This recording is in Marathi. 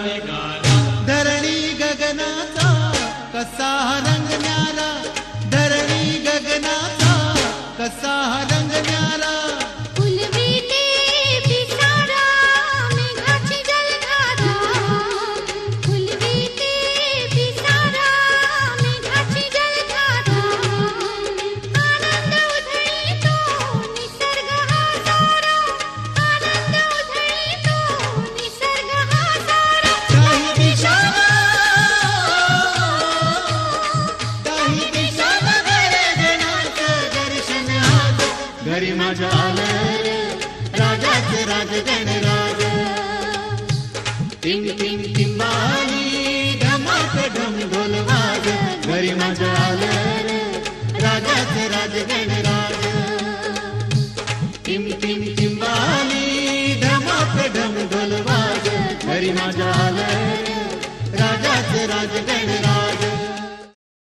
निघाला. धरणी गगनाचा कसा रंग न्यारा, धरणी गगनाचा कसा रंग न्यारा. फुलविते पिसारा मेघाची जलधारा, फुलविते पिसारा मेघाची जलधारा. आनंद उधळीतो निसर्ग हा सारा, आनंद उधळीतो निसर्ग हा सारा. काही दिशाला दर्शन आज घरी माझ्या आलं रे राजाचे राज गणराज. टिंग टिंग टिंबाली ढमाक ढम ढोल वाज, घरी माझ्या आलं रे राजाचे राज गणराज. टिंग टिंग टिंबाली ढमाक ढम ढोल वाज, घरी माझ्या आलं रे राजाचे राज गणराज.